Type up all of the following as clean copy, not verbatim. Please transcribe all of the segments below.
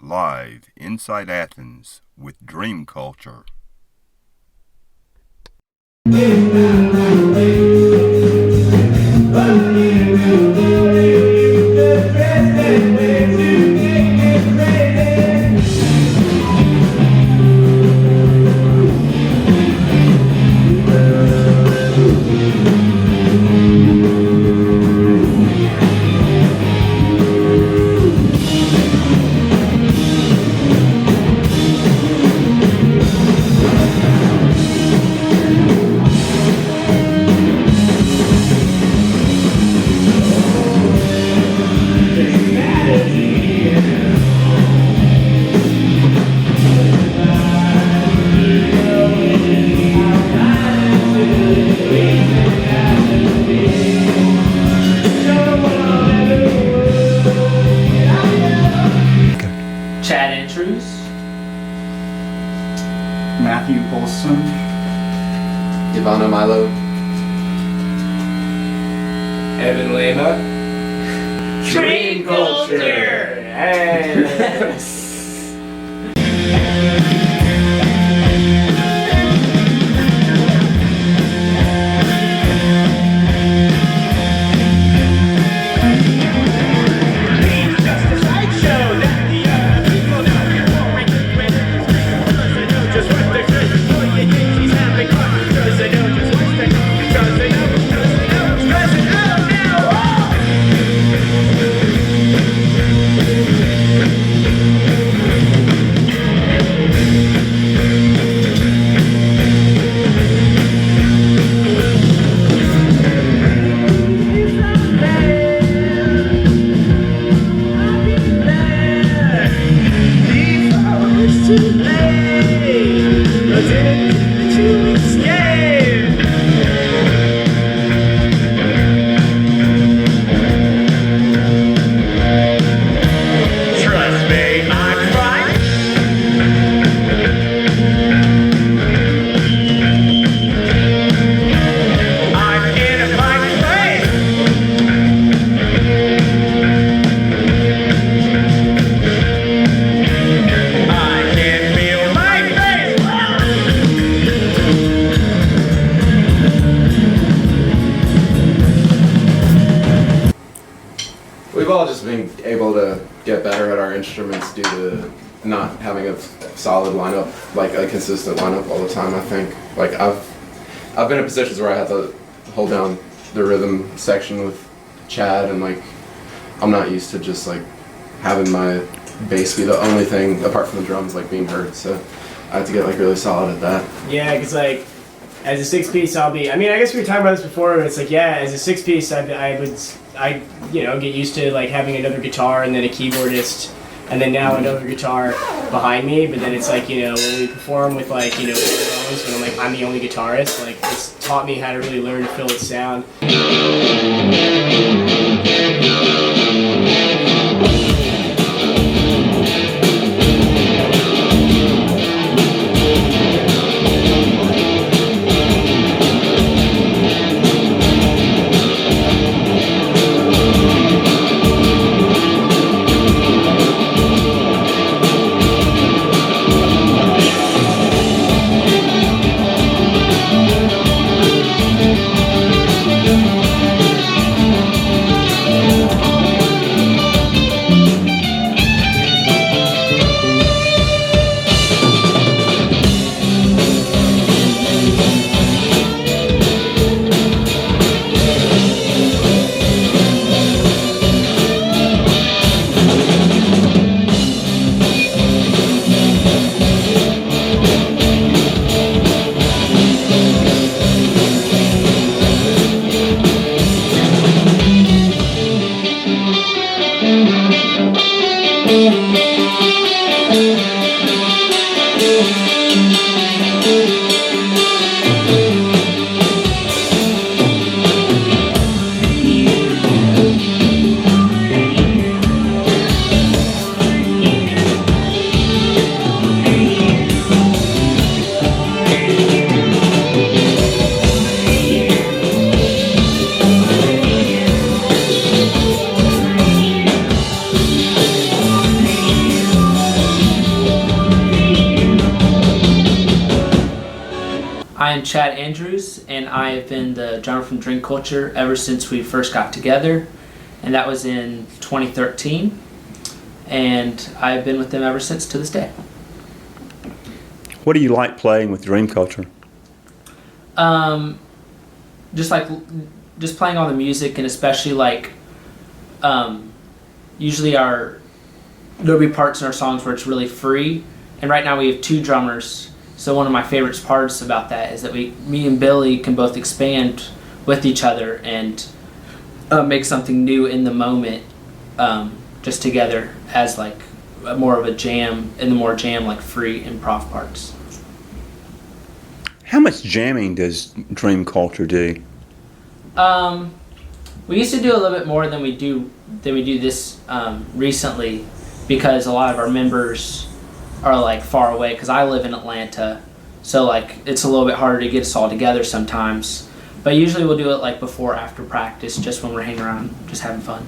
live inside Athens with Dream Culture. Ivana Milo, Evan Lema. Dream Culture! Hey! We've all just been able to get better at our instruments due to not having a solid lineup, like a consistent lineup all the time. I think, like I've been in positions where I had to hold down the rhythm section with Chad, and like I'm not used to just like having my bass be the only thing apart from the drums like being heard. So I had to get like really solid at that. Yeah, because like as a six-piece, I mean, I guess we were talking about this before, but it's like, yeah, as a six-piece, I you know, get used to like having another guitar and then a keyboardist, and then now another guitar behind me. But then it's like, you know, when we perform with like, you know, drums, when I'm the only guitarist, like it's taught me how to really learn to fill its sound. Chad Andrews, and I have been the drummer from Dream Culture ever since we first got together, and that was in 2013. And I've been with them ever since to this day. What do you like playing with Dream Culture? Just playing all the music, and especially usually there'll be parts in our songs where it's really free, and right now we have 2 drummers. So one of my favorite parts about that is that me and Billy can both expand with each other and make something new in the moment, just together as more of a jam, and the more jam free improv parts. How much jamming does Dream Culture do? We used to do a little bit more than we do this recently, because a lot of our members are far away, because I live in Atlanta, so it's a little bit harder to get us all together sometimes. But usually we'll do it before, after practice, just when we're hanging around, just having fun.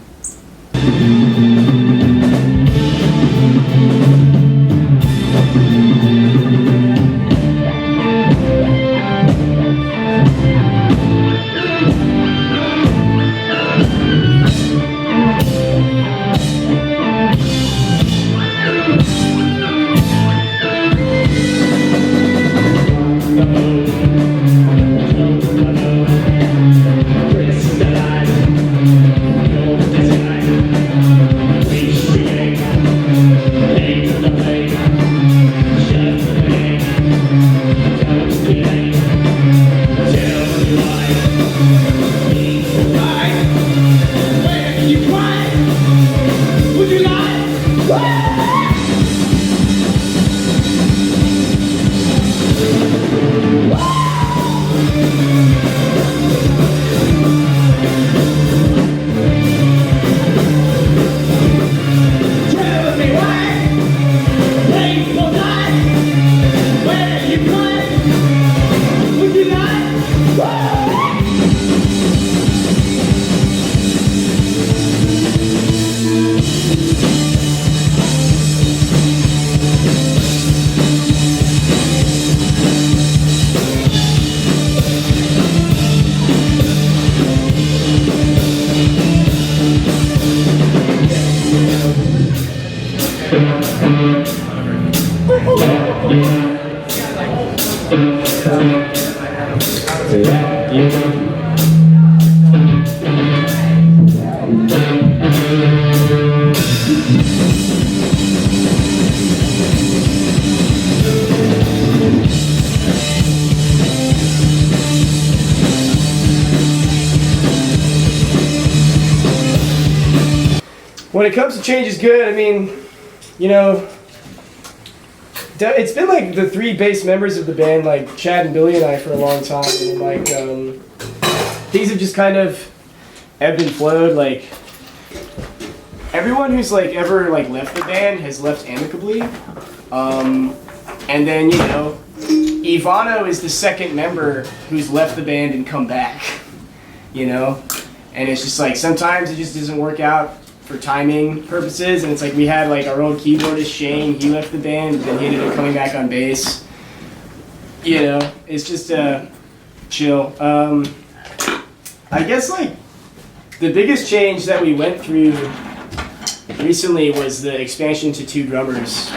When it comes to change is good, I mean, it's been the 3 bass members of the band, Chad and Billy and I, for a long time, and things have just kind of ebbed and flowed. Everyone who's ever left the band has left amicably, and then Ivano is the second member who's left the band and come back, and it's just sometimes it just doesn't work out for timing purposes, and it's we had our old keyboardist Shane, he left the band, but then he ended up coming back on bass. It's just chill. I guess the biggest change that we went through recently was the expansion to 2 drummers.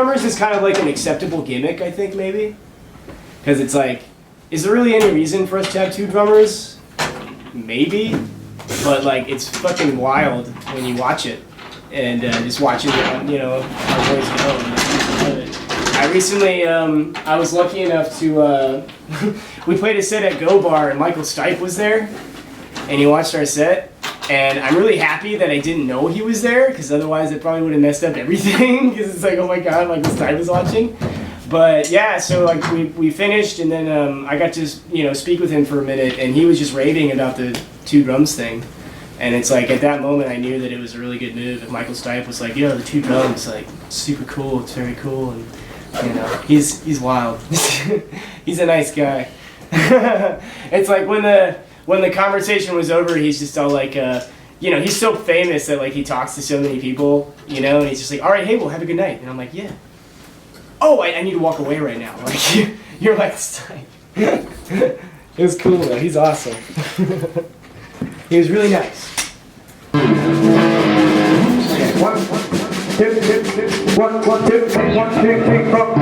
drummers is kind of like an acceptable gimmick, I think, maybe. Because it's like, is there really any reason for us to have 2 drummers? Maybe. But like, it's fucking wild when you watch it. And just watching, our boys go. I recently, I was lucky enough to, we played a set at Go Bar and Michael Stipe was there. And he watched our set. And I'm really happy that I didn't know he was there, because otherwise it probably would have messed up everything. Because it's like, oh my god, Michael Stipe is watching. But yeah, so like we finished, and then I got to speak with him for a minute, and he was just raving about the 2 drums thing. And it's like, at that moment I knew that it was a really good move. If Michael Stipe was like, yo, the 2 drums, like, super cool, it's very cool, and he's wild. He's a nice guy. It's like when the conversation was over, he's just all like, he's so famous that like he talks to so many people, and he's just like, all right, hey, well, have a good night. And I'm like, yeah. Oh, I need to walk away right now. Like, you're like, Stipe. It was cool, though. He's awesome. He was really nice. One, two, 1, 2, 3, 4.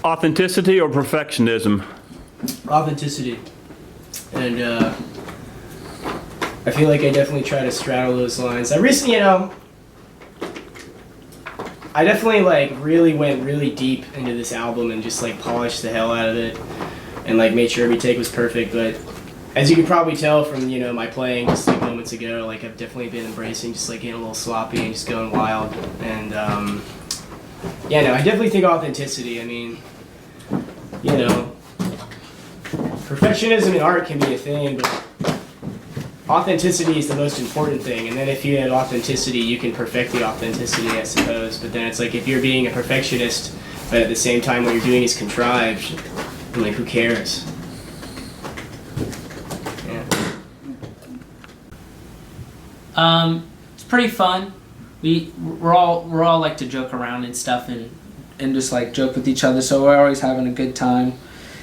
Authenticity or perfectionism? Authenticity. And I feel like I definitely try to straddle those lines. I recently, I definitely like really went really deep into this album and just like polished the hell out of it and like made sure every take was perfect. But as you can probably tell from my playing just like moments ago, like I've definitely been embracing just like getting a little sloppy and just going wild. And I definitely think authenticity. I mean, perfectionism in art can be a thing, but authenticity is the most important thing. And then if you have authenticity, you can perfect the authenticity, I suppose. But then it's like if you're being a perfectionist, but at the same time what you're doing is contrived, then like who cares? Yeah. It's pretty fun. We're all like to joke around and stuff and just like joke with each other, so we're always having a good time.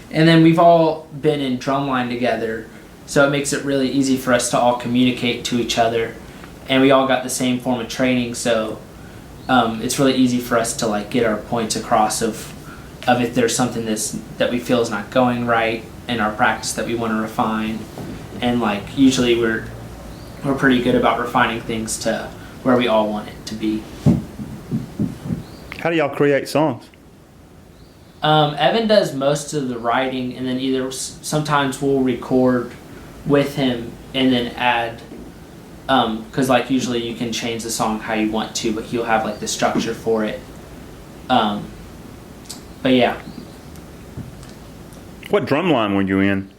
And then we've all been in drumline together, so it makes it really easy for us to all communicate to each other. And we all got the same form of training, so it's really easy for us to like get our points across of if there's something that we feel is not going right in our practice that we want to refine. And like usually we're pretty good about refining things to where we all want it to be. How do y'all create songs? Evan does most of the writing, and then either sometimes we'll record with him and then add, because like usually you can change the song how you want to, but he'll have like the structure for it. But yeah. What drumline were you in?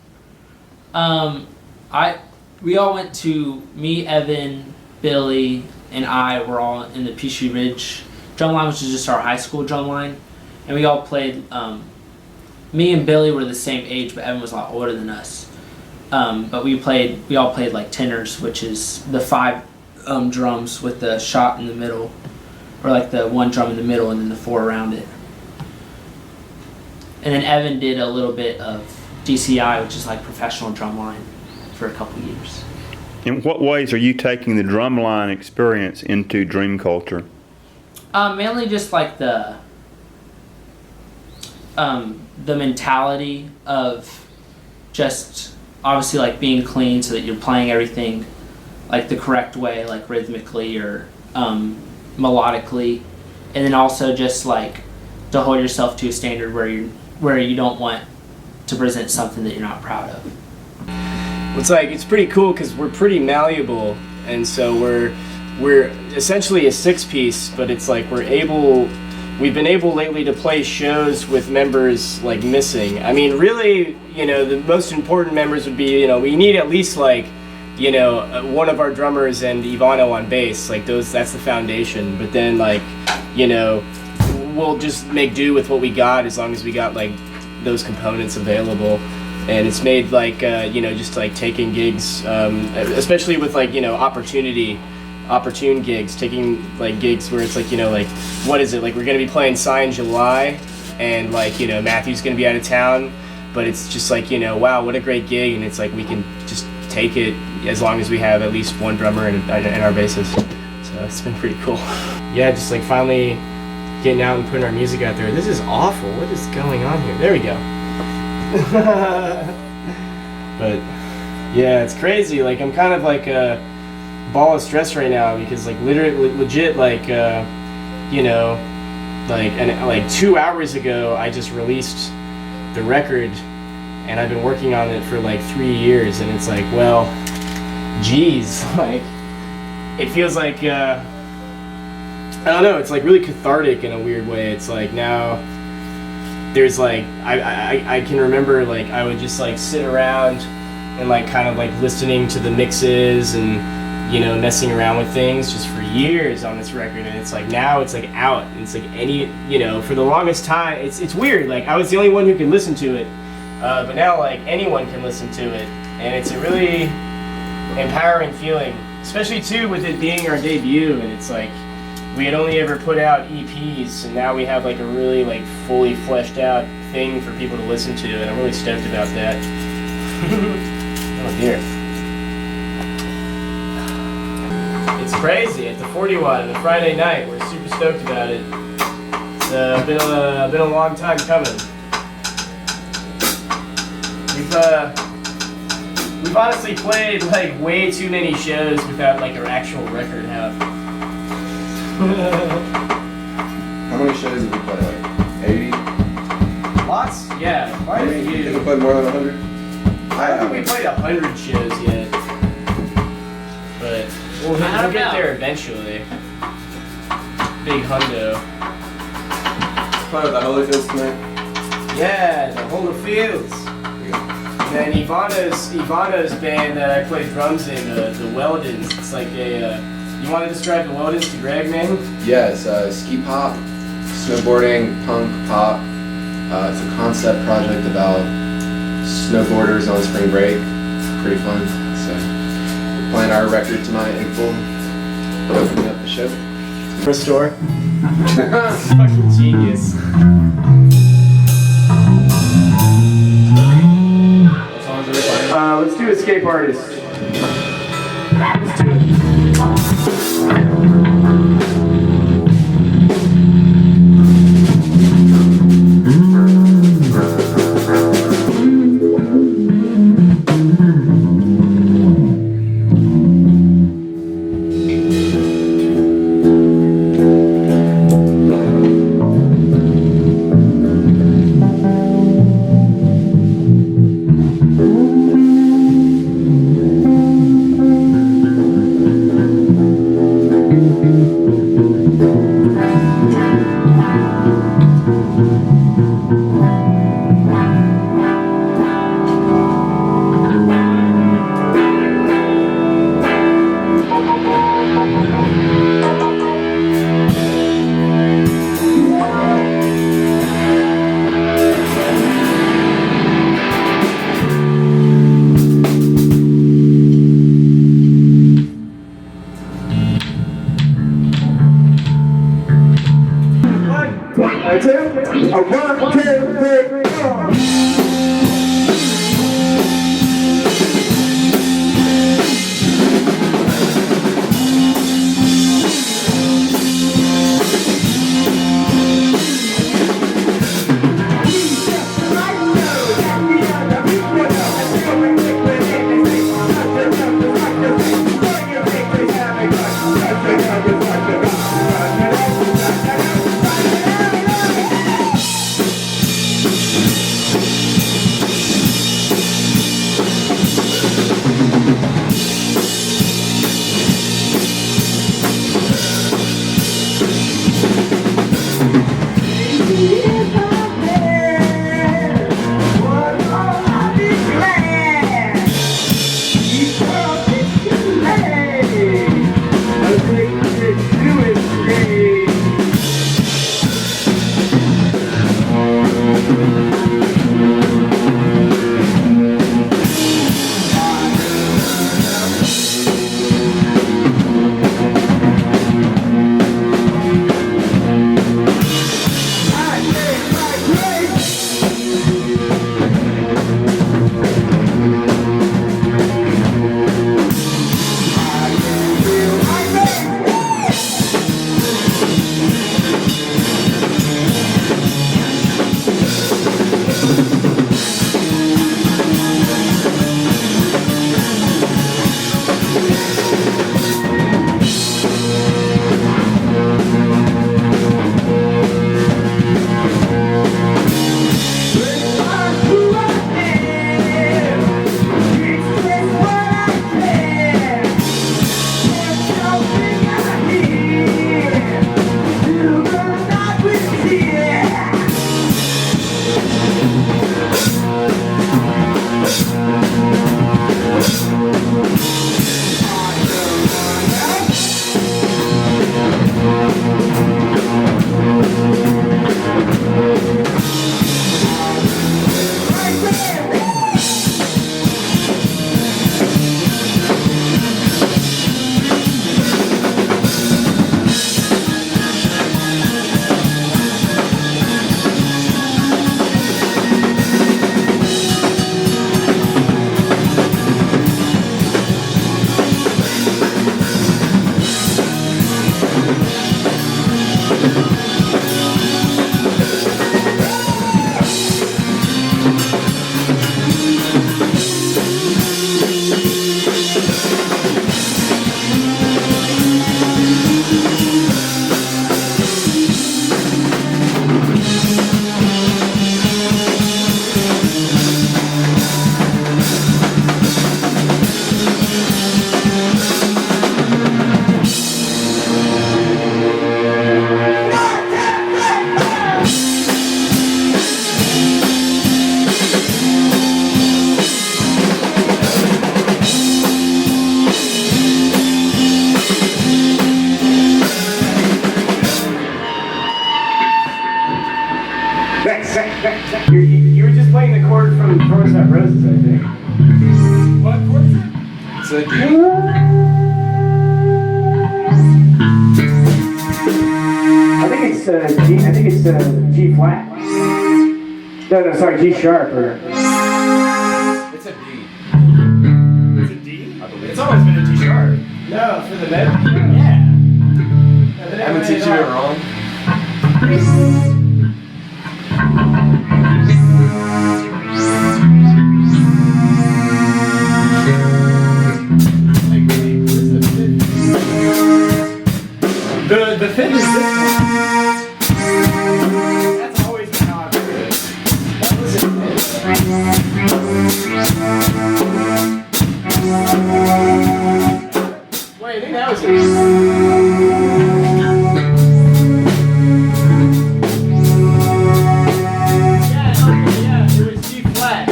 We all went to, me, Evan, Billy, and I were all in the Peachtree Ridge drumline, which is just our high school drumline. And we all played, me and Billy were the same age, but Evan was a lot older than us. But we all played like tenors, which is the 5 drums with the shot in the middle. or like the one drum in the middle and then the 4 around it. And then Evan did a little bit of DCI, which is like professional drumline, for a couple years. In what ways are you taking the drumline experience into Dream Culture? Mainly just like the mentality of just obviously like being clean so that you're playing everything like the correct way, like rhythmically or melodically, and then also just like to hold yourself to a standard where you don't want to present something that you're not proud of. It's pretty cool because we're pretty malleable, and so we're essentially a 6-piece, but it's like we've been able lately to play shows with members like missing. I mean, really, the most important members would be, we need at least like, one of our drummers and Ivano on bass, like that's the foundation. But then like, we'll just make do with what we got as long as we got like those components available. And it's made like, just like taking gigs, especially with like, opportune gigs, taking like gigs where it's like, like, what is it? Like we're going to be playing Psy in July and like, Matthew's going to be out of town, but it's just like, wow, what a great gig. And it's like, we can just take it as long as we have at least one drummer and our bassist. So it's been pretty cool. Yeah, just like finally getting out and putting our music out there. This is awful. What is going on here? There we go. But yeah, it's crazy. Like I'm kind of like a ball of stress right now because like literally legit like like 2 hours ago I just released the record and I've been working on it for like 3 years, and it's like, well, geez, like it feels like I don't know, it's like really cathartic in a weird way. It's like now there's like I can remember like I would just like sit around and like kind of like listening to the mixes and messing around with things just for years on this record, and it's like now it's like out, and it's like for the longest time it's weird, like I was the only one who could listen to it, but now like anyone can listen to it, and it's a really empowering feeling, especially too with it being our debut, and it's like we had only ever put out EPs, and now we have like a really like fully fleshed out thing for people to listen to, and I'm really stoked about that. Oh dear. It's crazy. It's a 40 watt on a Friday night. We're super stoked about it. It's been a long time coming. We've honestly played like way too many shows without like our actual record out. How many shows did we play? Like 80? Lots? Yeah, quite a You few. think we played more than 100? I don't think we played 100 shows yet, but we'll get there eventually. Big hundo. Play with the Holyfields tonight? Yeah, the Holyfields. And then Ivano's band that I play drums in, the Weldons. It's like you want to describe the Weldons to Greg, man? Yeah, it's ski pop, snowboarding, punk, pop. It's a concept project about snowboarders on spring break. Pretty fun. So we're playing our record tonight in full. Opening up the show. For a store. Fucking genius. What songs are we playing? Let's do Escape Artist. Let's do it. You were just playing the chord from Florence Have Roses, I think. What chord is it? It's a D. I think it's G. I think it's G flat. No, sorry, G sharp or. It's a D. It's a D. I believe. It's always been a D sharp. No, for the med. Yeah. I haven't teach you it wrong. The fifth is this one. That's always been how I've heard it. That was it. Wait, I think that was it. Yeah, it was G flat.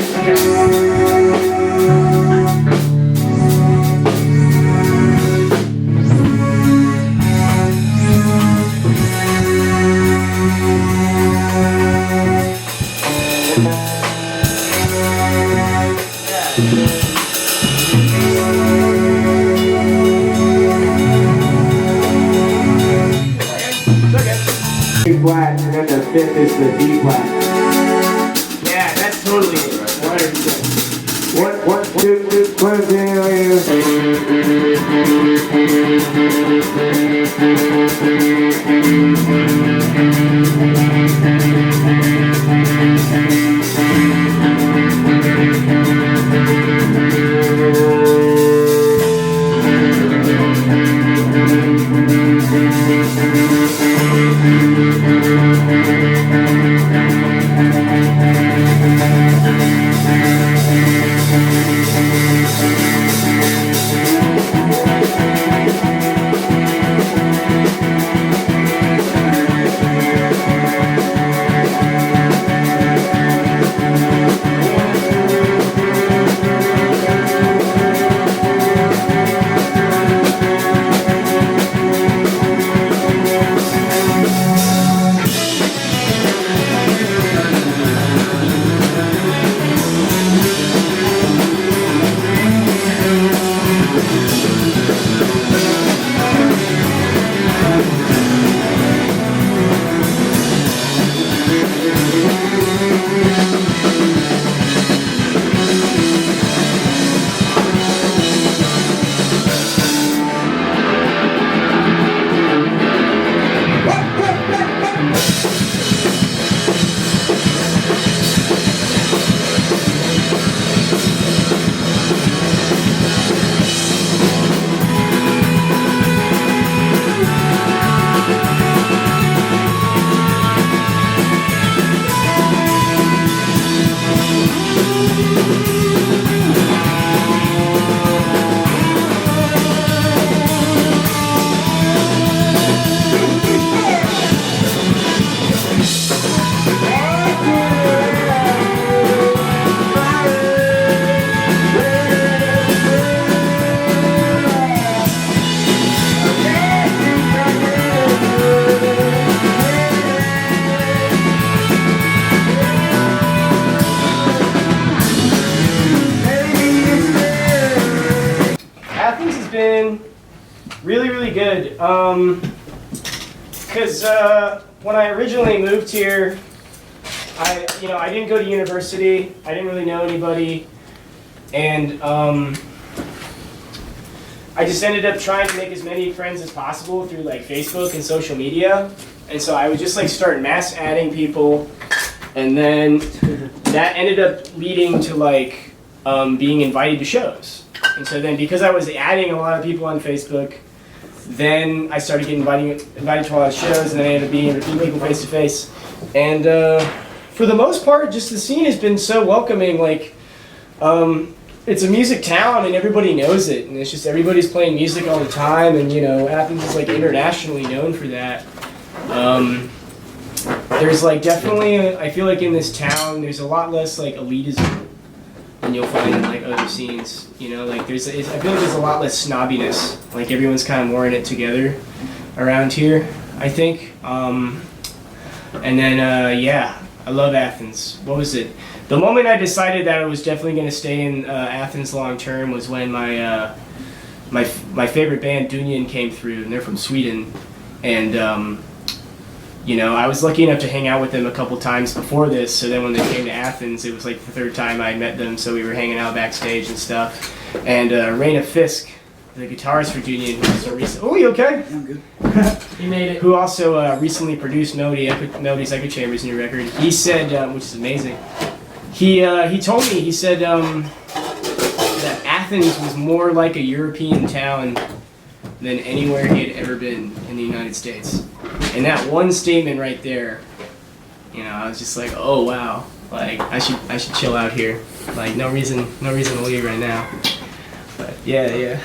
B flat, and then the fifth is the D flat. Yeah, Totally. 100%. One, two, Athens has been really, really good. Because when I originally moved here, I didn't go to university. I didn't really know anybody, and I just ended up trying to make as many friends as possible through like Facebook and social media. And so I would just like start mass adding people, and then that ended up leading to like being invited to shows. And so then because I was adding a lot of people on Facebook, then I started getting invited to a lot of shows, and then I ended up meeting people face to face. And for the most part, just the scene has been so welcoming. Like, it's a music town, and everybody knows it, and it's just everybody's playing music all the time. And Athens is like internationally known for that. There's like definitely, I feel like in this town, there's a lot less like elitism than you'll find in like other scenes. Like I feel like there's a lot less snobbiness. Like everyone's kind of more in it together around here, I think. And then yeah, I love Athens. What was it? The moment I decided that I was definitely going to stay in Athens long term was when my favorite band Dunyan came through, and they're from Sweden, and I was lucky enough to hang out with them a couple times before this. So then when they came to Athens, it was like the third time I met them. So we were hanging out backstage and stuff. And Raina Fisk, the guitarist for Dunyan, who also recently. Oh, you okay? I'm good. You made it. Who also recently produced Melody's Echo Chamber's new record. He said, which is amazing. He told me, he said that Athens was more like a European town than anywhere he had ever been in the United States. And that one statement right there, I was just like, oh wow, like I should chill out here. Like no reason to leave right now. But yeah.